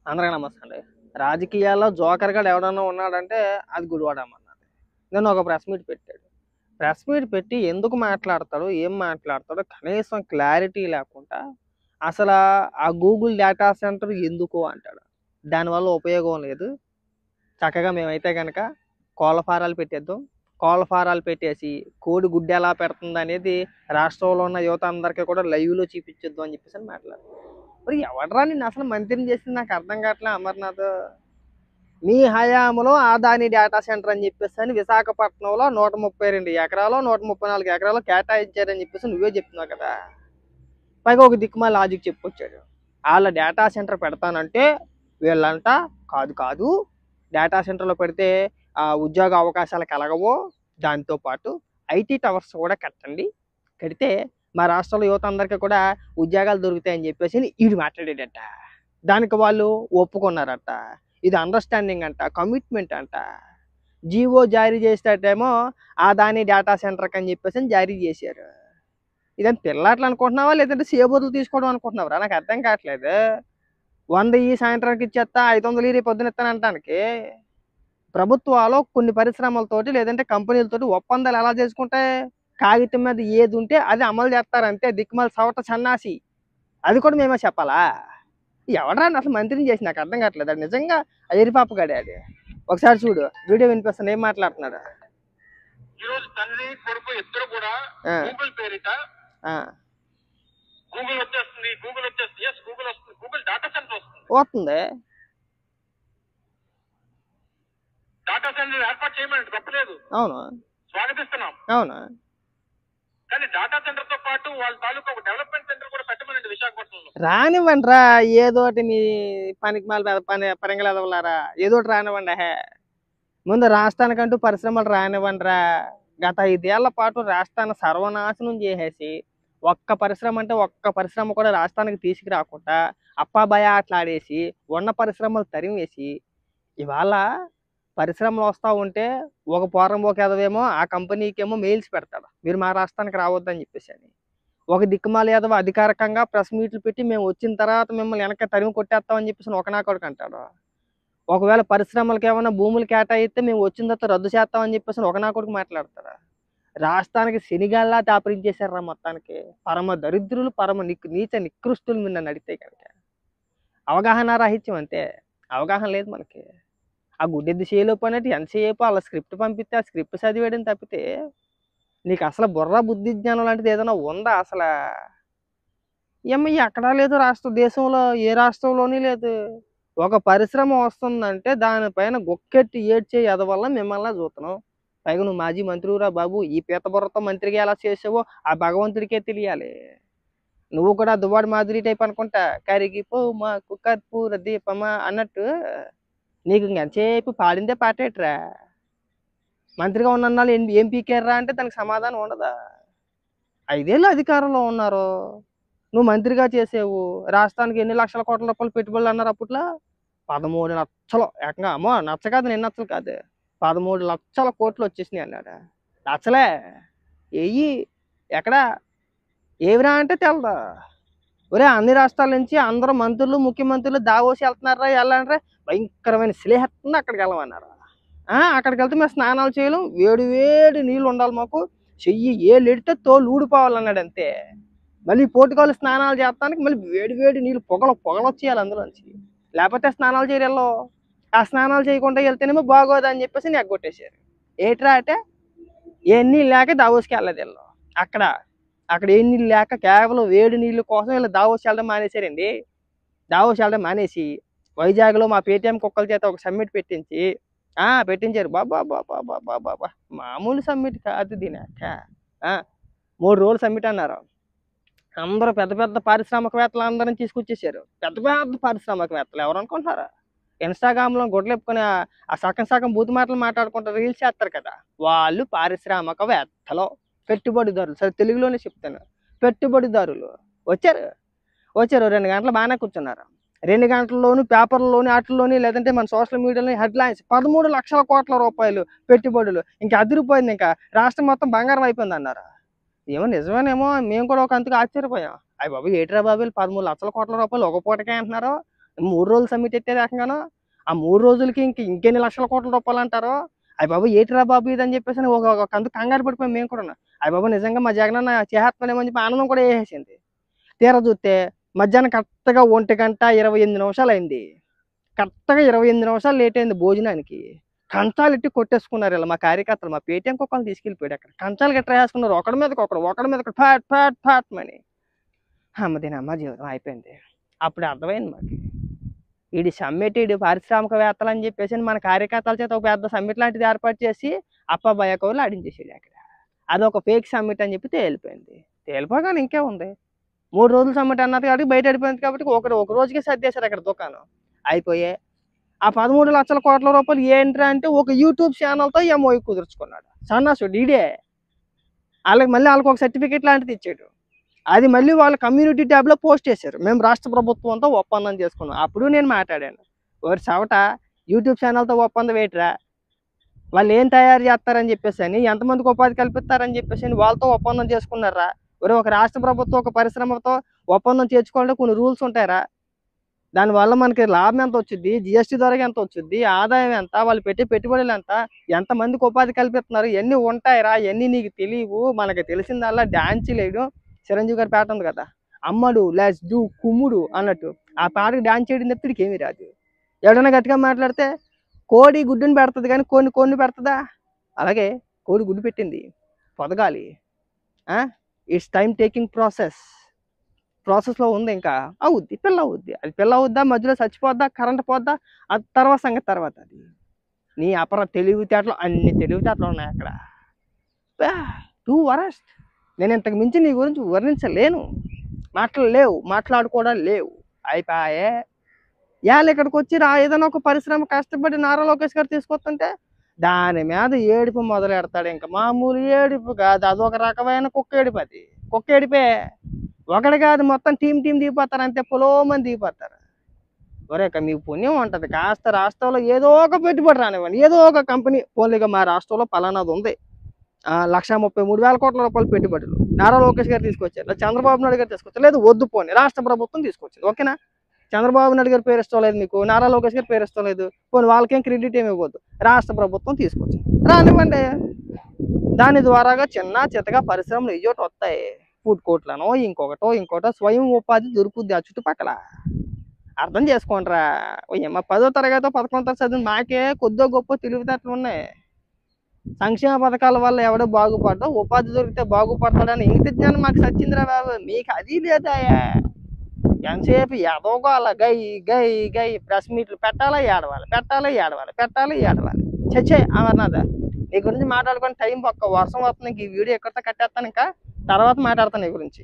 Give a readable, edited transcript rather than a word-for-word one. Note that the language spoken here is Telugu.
అందరికీ నమస్తే అండి. రాజకీయాల్లో జోకర్ గాడు ఎవడన్నా ఉన్నాడంటే అది గుడివాడమన్నది. నేను ఒక ప్రెస్ మీట్ పెట్టాడు. ప్రెస్ మీట్ పెట్టి ఎందుకు మాట్లాడతాడో, ఏం మాట్లాడతాడో కనీసం క్లారిటీ లేకుండా అసలు ఆ గూగుల్ డేటా సెంటర్ ఎందుకు అంటాడు. దానివల్ల ఉపయోగం లేదు. చక్కగా మేమైతే కనుక కోళ్ళ ఫారాలు పెట్టేద్దాం. కోళ్ళ ఫారాలు పెట్టేసి కోడి గుడ్డు ఎలా పెడుతుంది అనేది రాష్ట్రంలో ఉన్న యువత అందరికీ కూడా లైవ్లో చూపించేద్దాం అని చెప్పేసి మాట్లాడు. మరి ఎవడరా నిన్ను అసలు మంత్రిని చేసింది నాకు అర్థం కావట్లే అమర్నాథ్. మీ హయాంలో ఆదాని డేటా సెంటర్ అని చెప్పేసి విశాఖపట్నంలో 132 ఎకరాలు 134 ఎకరాలు కేటాయించారని చెప్పేసి నువ్వే చెప్తున్నావు కదా. పైగా ఒక దిక్కుమాల లాజిక్ చెప్పుకొచ్చాడు. వాళ్ళ డేటా సెంటర్ పెడతానంటే వీళ్ళంట కాదు కాదు డేటా సెంటర్లో పెడితే ఉద్యోగ అవకాశాలు కలగవు, దాంతోపాటు ఐటీ టవర్స్ కూడా కట్టండి, కడితే మా రాష్ట్రంలో యువత అందరికీ కూడా ఉద్యోగాలు దొరుకుతాయని చెప్పేసి వీడు మాట్లాడేటట. దానికి వాళ్ళు ఒప్పుకున్నారట. ఇది అండర్స్టాండింగ్ అంట, కమిట్మెంట్ అంట. జీవో జారీ చేసేటేమో ఆదాని డేటా సెంటర్కి అని చెప్పేసి జారీ చేశారు. ఇదేం పిల్లాట్లు అనుకుంటున్నావా లేదంటే సేబోతులు తీసుకోవడం అనుకుంటున్నావురా? నాకు అర్థం కావట్లేదు. 100 ఈ సాయంత్రానికి ఇచ్చేస్తా, 500 రేపు పొద్దున ఇస్తాను అంటానికి ప్రభుత్వాలు కొన్ని పరిశ్రమలతోటి లేదంటే కంపెనీలతోటి ఒప్పందాలు ఎలా చేసుకుంటాయి? కాగితం మీద ఏది ఉంటే అది అమలు చేస్తారంతే. దిక్కుమాల సవట సన్నాసి. అది కూడా మేమే చెప్పాలా? ఎవడరా అసలు మంత్రిని చేసి నాకు అర్థం కావట్లేదు. అది నిజంగా ఎరిపాప గడే. అది ఒకసారి చూడు, వీడియో వినిపిస్తాను ఏం మాట్లాడుతున్నాడు. ఈరోజు తండ్రి కొడుకు ఇద్దరు కూడా గూగుల్ పేరిట గూగుల్ వచ్చేస్తుంది, గూగుల్ వచ్చేస్తుంది. ఎస్, గూగుల్ వస్తుంది. గూగుల్ డేటా సెంటర్ వస్తుంది. డేటా సెంటర్ ఏర్పాటు చేయమని తప్పలేదు. అవును, స్వాగతిస్తున్నాం. అవును. కానీ డేటా సెంటర్ తో పాటు వాళ్ళ తాలూకా ఒక డెవలప్మెంట్ సెంటర్ కూడా పెట్టమనండి విశాఖపట్నంలో. రానివ్వండి రా, ఏదోటి మీ పనికి పని పరింగలు ఎదవలారా, ఏదోటి రానివ్వండి. ముందు రాష్ట్రానికంటూ పరిశ్రమలు రానివ్వండి రా. గత 5 ఏళ్ల పాటు రాష్ట్రాన్ని సర్వనాశనం చేసేసి ఒక్క పరిశ్రమ అంటే ఒక్క పరిశ్రమ కూడా రాష్ట్రానికి తీసుకురాకుండా అప్పాభయ ఆటలాడేసి ఉన్న పరిశ్రమలు తరిమేసి ఇవాళ పరిశ్రమలు వస్తూ ఉంటే ఒక పోరంబోక ఎదవేమో ఆ కంపెనీకేమో మెయిల్స్ పెడతాడు, మీరు మా రాష్ట్రానికి రావద్దని చెప్పేసి అని. ఒక దిక్కుమాల యాదవ్ అధికారికంగా ప్రెస్ మీట్లు పెట్టి మేము వచ్చిన తర్వాత మిమ్మల్ని వెనక తరిమి కొట్టేస్తామని చెప్పేసి ఒక నాకొడుకు అంటాడు. ఒకవేళ పరిశ్రమలకు ఏమైనా భూములు కేటాయిస్తే మేము వచ్చిన తర్వాత రద్దు చేస్తామని చెప్పేసి ఒక నాకొడుకు మాట్లాడతారా. రాష్ట్రానికి శనిగాల్లా దాపరించేశారా మొత్తానికి. పరమ దరిద్రులు, పరమ నీచ నికృష్టులు మీరు నన్ను అడిగితే కనుక. అవగాహన రాహిత్యం అంతే, అవగాహన లేదు మనకి. ఆ గుడ్డెద్దు చేయలోపు అనేది ఎంతసేపు అలా స్క్రిప్ట్ పంపిస్తే ఆ స్క్రిప్ట్ చదివేయడం తప్పితే నీకు అసలు బుర్ర బుద్ధి జ్ఞానం లాంటిది ఏదైనా ఉందా అసలు? ఏమో ఎక్కడా లేదు, దేశంలో ఏ రాష్ట్రంలోనే లేదు. ఒక పరిశ్రమ వస్తుందంటే దానిపైన గొక్కెట్టి ఏడ్చే ఎదవల్ల మిమ్మల్ని చూస్తున్నాం. పైగా నువ్వు మాజీ మంత్రిరా బాబు, ఈ పీత బుర్రతో మంత్రిగా ఎలా చేసావో ఆ భగవంతుడికే తెలియాలి. నువ్వు కూడా దువ్వాడు మాదిరి టైప్ అనుకుంటా, కరిగిపో మాకు కర్పూర దీపమా అన్నట్టు నీకు ఎంతసేపు పాడిందే పాటేట్రా. మంత్రిగా ఉన్నన్నాళ్ళు ఏం పీకేర్రా అంటే దానికి సమాధానం ఉండదా? 5 ఏళ్ళు అధికారంలో ఉన్నారు, నువ్వు మంత్రిగా చేసేవు. రాష్ట్రానికి ఎన్ని లక్షల కోట్ల రూపాయలు పెట్టుబడులు అన్నారు అప్పట్లో? 13 లక్షలు ఏకంగా. అమ్మో నచ్చ కాదు, నిన్న నచ్చలు కాదు, 13 లక్షల కోట్లు వచ్చేసినాయి అన్నాడు. నచ్చలే ఏయి ఎక్కడా ఏవిరా అంటే తెలదా. ఒరే అన్ని రాష్ట్రాల నుంచి అందరూ మంత్రులు ముఖ్యమంత్రులు దావోసి వెళ్తున్నారా, వెళ్ళాలంటే భయంకరమైన స్నేహితుంది అక్కడికి వెళ్ళమన్నారు. అక్కడికి వెళ్తే మేము స్నానాలు చేయలేం, వేడి వేడి నీళ్ళు ఉండాలి మాకు, చెయ్యి ఏళ్ళు ఎడితే తోలు ఊడిపోవాలన్నాడు అంతే. మళ్ళీ పోటుకాలు స్నానాలు చేస్తానికి మళ్ళీ వేడి వేడి నీళ్ళు పొగలు వచ్చేయాలి అందులోంచి, లేకపోతే స్నానాలు చేయరు. ఆ స్నానాలు చేయకుండా వెళ్తేనేమో బాగోదని చెప్పేసి నెగ్గొట్టేశారు. ఏట్రా అంటే ఏ నీళ్ళు లేక దావోస్కి వెళ్ళదు వీళ్ళు. అక్కడ ఏ నీళ్ళు లేక కేవలం వేడి నీళ్ళు కోసం వీళ్ళు దావోస్ వెళ్ళడం మానేశారండి. దావోస్ వెళ్ళడం మానేసి వైజాగ్లో మా పేటీఎం కుక్కల చేత ఒక సమ్మిట్ పెట్టించారు. బాబా బాబా బాబా బాబా మామూలు సమ్మిట్ కాదు. దీనాక 3 రోజులు సమ్మిట్ అన్నారు. అందరూ పెద్ద పెద్ద పారిశ్రామికవేత్తలు అందరం తీసుకొచ్చేసారు. పెద్ద పెద్ద పారిశ్రామికవేత్తలు ఎవరు అనుకుంటున్నారా? ఇన్స్టాగ్రామ్లో గుడ్లు ఎప్పుకొని ఆ సగం బూతు మాటలు మాట్లాడుకుంటారు, రీల్స్ చేస్తారు కదా, వాళ్ళు పారిశ్రామికవేత్తలు, పెట్టుబడిదారులు. సరే తెలుగులోనే చెప్తాను, పెట్టుబడిదారులు వచ్చారు. 2 గంటలు బాగానే కూర్చున్నారు. 2 గంటల్లోనూ పేపర్లోని వాటిల్లోని లేదంటే మన సోషల్ మీడియాలోని హెడ్లైన్స్ 13 లక్షల కోట్ల రూపాయలు పెట్టుబడులు, ఇంకా అదిరిపోయింది, ఇంకా రాష్ట్రం మొత్తం బంగారం అయిపోయింది అన్నారు. ఏమో నిజమేనేమో, మేము కూడా ఒక అంతగా ఆశ్చర్యపోయాం. అయ్యి బాబు ఏట్రా బాబు 13 లక్షల కోట్ల రూపాయలు ఒక పూటకే అంటున్నారు, 3 రోజులు సమ్మిట్ ఎత్తే రకంగాను ఆ 3 రోజులకి ఇంకెన్ని లక్షల కోట్ల రూపాయలు అంటారో అయ్య బాబు ఏటిరా బాబు ఇది అని చెప్పేసి ఒక అంత కంగారు పడిపోయాం మేము కూడా. అయ్య బాబు నిజంగా మా జగనన్న చేస్తున్నామని చెప్పి ఆనందం కూడా వేసేసింది. తీరా చూస్తే మధ్యాహ్నం కరెక్ట్గా 1:28 అయింది. కరెక్ట్గా 28 నిమిషాలు లేట్ అయింది భోజనానికి. కంచాలు ఎట్టి కొట్టేసుకున్నారు ఇలా మా కార్యకర్తలు. మా పేటీఎం కుక్కలు తీసుకెళ్ళిపోయాడు అక్కడ. కంచాలు గట్రా వేసుకున్నారు ఒకడి మీదకి ఒకడు ఫ్యాట్ ఫ్యాట్ ఫ్యాట్ మని. అమ్మ జీవితం అయిపోయింది. అప్పుడు అర్థమైంది మాకు వీడి సమ్మిట్ వీడి పారిశ్రామికవేత్తలు అని చెప్పేసి మన కార్యకర్తల చేత ఒక పెద్ద సమ్మిట్ లాంటిది ఏర్పాటు చేసి అప్పబాయ కౌలు ఆడించేసాడు అక్కడ. అదొక ఫేక్ సమ్మిట్ అని చెప్పి తేలిపోయింది. తేలిపోగానే ఇంకే ఉంది 3 రోజులు సమ్మిట్ అన్నది కాబట్టి బయట అడిపోయింది కాబట్టి ఒక రోజుకే సర్దేశారు అక్కడ దుకాణం అయిపోయే. ఆ 13 లక్షల కోట్ల రూపాయలు ఏంట్రా అంటే ఒక యూట్యూబ్ ఛానల్తో ఎంఓయూ కుదుర్చుకున్నాడు సన్నాసుడు ఈడే. వాళ్ళకి ఒక సర్టిఫికేట్ లాంటిది ఇచ్చాడు. అది మళ్ళీ వాళ్ళ కమ్యూనిటీ ట్యాబ్లో పోస్ట్ చేశారు. మేము రాష్ట్ర ప్రభుత్వంతో ఒప్పందం చేసుకున్నాం. అప్పుడు నేను మాట్లాడాను, ఓరి చవట యూట్యూబ్ ఛానల్తో ఒప్పందం ఏంట్రా, వాళ్ళు ఏం తయారు చేస్తారని చెప్పేసి అని ఎంతమందికి ఉపాధి కల్పిస్తారని చెప్పేసి అని వాళ్ళతో ఒప్పందం చేసుకున్నారా? ఒక రాష్ట్ర ప్రభుత్వం ఒక పరిశ్రమతో ఒప్పందం చేర్చుకోవాలంటే కొన్ని రూల్స్ ఉంటాయరా? దానివల్ల మనకి లాభం ఎంత వచ్చింది, జిఎస్టీ ద్వారా ఎంత వచ్చింది, ఆదాయం ఎంత, వాళ్ళు పెట్టే పెట్టుబడులు ఎంత, ఎంతమందికి ఉపాధి కల్పిస్తున్నారు, ఇవన్నీ ఉంటాయిరా. ఇవన్నీ నీకు తెలియవు. మనకి తెలిసిందల్లా డాన్స్ వేయడం. చిరంజీవి గారి పాట ఉంది కదా, అమ్మడు లెట్స్ డూ కుమ్ముడు అన్నట్టు. ఆ పాటకి డాన్స్ చేయడం తప్పిడికి ఏమీ రాదు. ఎవడైనా గట్టిగా మాట్లాడితే కోడి గుడ్డుని పెడుతుంది కానీ కొన్ని పెడుతుందా? అలాగే కోడి గుడ్డు పెట్టింది, పొదగాలి. ఇట్స్ టైం టేకింగ్ ప్రాసెస్లో ఉంది. ఇంకా అవుద్ది, పిల్ల అవుద్ది. అది పిల్ల అవుద్దా, మధ్యలో చచ్చిపోద్దా, కరెంట్ పోద్దా, అది తర్వాత సంగతి. తర్వాత అది నీ తెలివితేటలు అన్ని తెలివితేటలు ఉన్నాయి అక్కడ. Two worst. నేను ఇంతకు మించి నీ గురించి వర్ణించలేను. మాట్లాడుకోవడం లేవు. అయిపోయే. ఇక్కడికి వచ్చి ఏదైనా ఒక పరిశ్రమ కష్టపడి నారా లోకేష్ గారు తీసుకొస్తుంటే దాని మీద ఏడుపు మొదలు పెడతాడు. ఇంకా మామూలు ఏడుపు కాదు, అదొక రకమైన కుక్క ఏడిపే. ఒకటి కాదు, మొత్తం టీం దిగిపోతారు అంతే. పొలోమని దిగిపోతారు. ఒరేక మీకు పుణ్యం ఉంటుంది కాస్త రాష్ట్రంలో ఏదో ఒక పెట్టుబడి రానివ్వండి, ఏదో ఒక కంపెనీ. పోలీగా మా రాష్ట్రంలో పలానాది ఉంది, 1,33,000 కోట్ల రూపాయలు పెట్టుబడులు నారా లోకేష్ గారు తీసుకొచ్చారు, లేదా చంద్రబాబు నాయుడు గారు తీసుకొచ్చారు, లేదు వద్దు పోనీ రాష్ట్ర ప్రభుత్వం తీసుకొచ్చింది. ఓకేనా? చంద్రబాబు నాయుడు గారు పేరు ఇష్టం లేదు మీకు, నారా లోకేష్ గారు పేరు ఇష్టం లేదు, పోనీ వాళ్ళకేం క్రెడిట్ ఏమి ఇవ్వద్దు, రాష్ట్ర ప్రభుత్వం తీసుకొచ్చింది, రానివ్వండి. దాని ద్వారాగా చిన్నగా పరిశ్రమలు ఈ చోట వస్తాయి. ఫుడ్ కోర్ట్లను ఇంకోటో స్వయం ఉపాధి దొరుకుద్ది ఆ చుట్టుపక్కల. అర్థం చేసుకోండిరా. ఓయమ్మ 10వ తరగతి 11వ తరగతి చదివిన మాకే కొద్దో గొప్ప తెలివితేటలు ఉన్నాయి. సంక్షేమ పథకాల వల్ల ఎవడో బాగుపడ్డా, ఉపాధి దొరికితే బాగుపడతాడని ఇంగిత జ్ఞానం మాకు సచ్చిందిరా బాబు. మీకు అది లేదాయా? ఎంతసేపు ఎదోగాల గై ప్రెస్ మీట్లు పెట్టాలా ఏడవాలి. చచ్చే అమర్నాథ, నీ గురించి మాట్లాడుకొని టైం ఒక్క వర్షం వస్తుంది. ఈ వీడియో ఎక్కడితో కట్టేస్తాను, ఇంకా తర్వాత మాట్లాడతాను నీ గురించి.